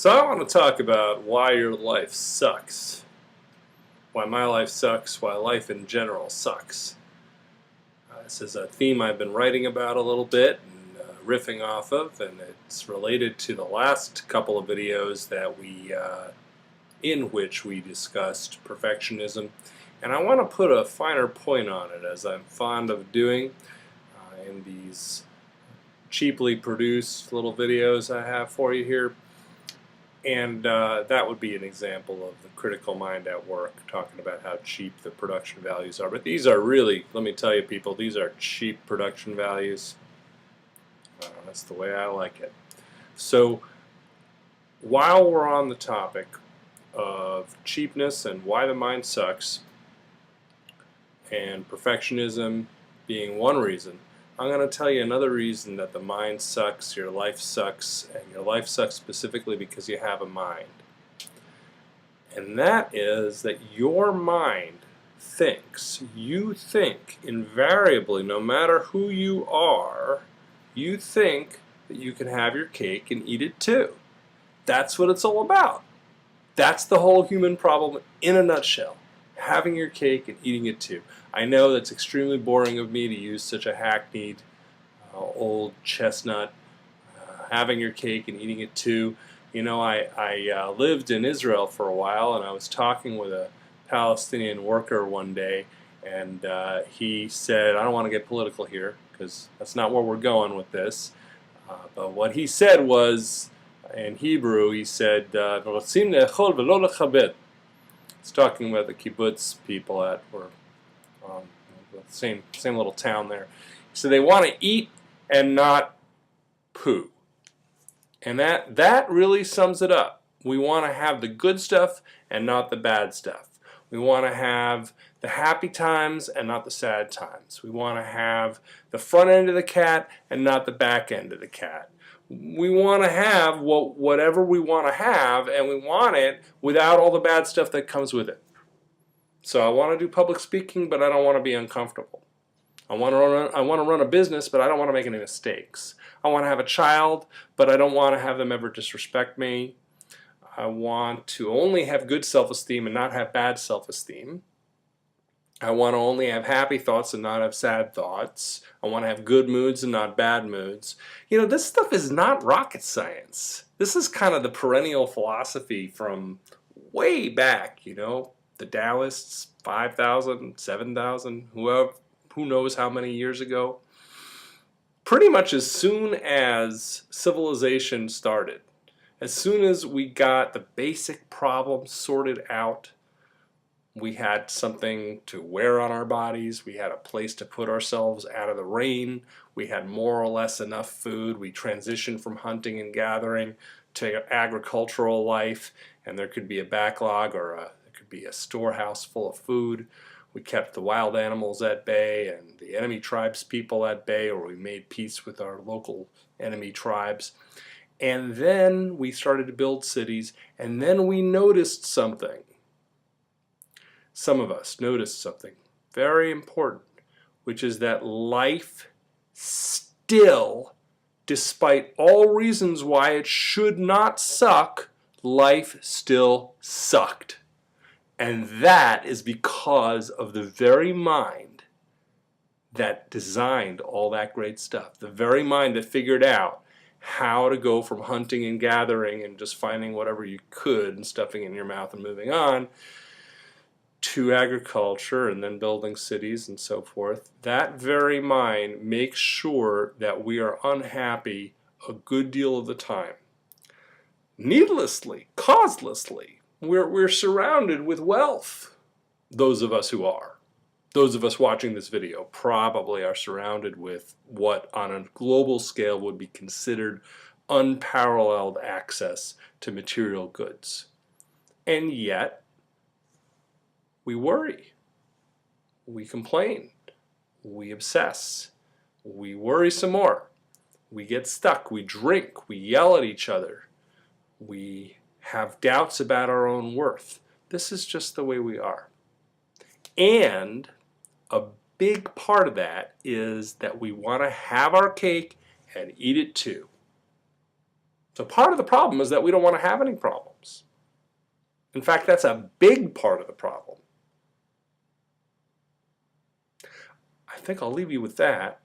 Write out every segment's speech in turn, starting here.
So I want to talk about why your life sucks. Why my life sucks, why life in general sucks. This is a theme I've been writing about a little bit and riffing off of, and it's related to the last couple of videos that in which we discussed perfectionism. And I want to put a finer point on it, as I'm fond of doing in these cheaply produced little videos I have for you here. And that would be an example of the critical mind at work, talking about how cheap the production values are. But these are really, let me tell you people, these are cheap production values. That's the way I like it. So while we're on the topic of cheapness and why the mind sucks, and perfectionism being one reason, I'm going to tell you another reason that the mind sucks, your life sucks, and your life sucks specifically because you have a mind. And that is that your mind thinks, you think invariably, no matter who you are, you think that you can have your cake and eat it too. That's what it's all about. That's the whole human problem in a nutshell. Having your cake and eating it too. I know that's extremely boring of me to use such a hackneyed old chestnut, having your cake and eating it too. You know, I lived in Israel for a while, and I was talking with a Palestinian worker one day, and he said, I don't want to get political here because that's not where we're going with this, but what he said was, in Hebrew, he said, it's talking about the kibbutz people that were the same little town there. So they want to eat and not poo. And that really sums it up. We want to have the good stuff and not the bad stuff. We want to have the happy times and not the sad times. We want to have the front end of the cat and not the back end of the cat. We want to have whatever we want to have, and we want it without all the bad stuff that comes with it. So I want to do public speaking, but I don't want to be uncomfortable. I want to run a business, but I don't want to make any mistakes. I want to have a child, but I don't want to have them ever disrespect me. I want to only have good self-esteem and not have bad self-esteem. I want to only have happy thoughts and not have sad thoughts. I want to have good moods and not bad moods. You know, this stuff is not rocket science. This is kind of the perennial philosophy from way back, you know, the Taoists, 5,000, 7,000, who knows how many years ago. Pretty much as soon as civilization started, as soon as we got the basic problems sorted out, we had something to wear on our bodies, we had a place to put ourselves out of the rain, we had more or less enough food, we transitioned from hunting and gathering to agricultural life, and there could be a backlog or there could be a storehouse full of food. We kept the wild animals at bay and the enemy tribes people at bay, or we made peace with our local enemy tribes. And then we started to build cities, and then we noticed something. Some of us noticed something very important, which is that life still, despite all reasons why it should not suck, life still sucked. And that is because of the very mind that designed all that great stuff. The very mind that figured out how to go from hunting and gathering and just finding whatever you could and stuffing it in your mouth and moving on, to agriculture and then building cities and so forth. That very mind makes sure that we are unhappy a good deal of the time. Needlessly, causelessly, we're surrounded with wealth. Those of us who are. Those of us watching this video probably are surrounded with what on a global scale would be considered unparalleled access to material goods. And yet, we worry, we complain, we obsess, we worry some more, we get stuck, we drink, we yell at each other, we have doubts about our own worth. This is just the way we are. And a big part of that is that we want to have our cake and eat it too. So part of the problem is that we don't want to have any problems. In fact, that's a big part of the problem. I think I'll leave you with that,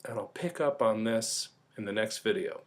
and I'll pick up on this in the next video.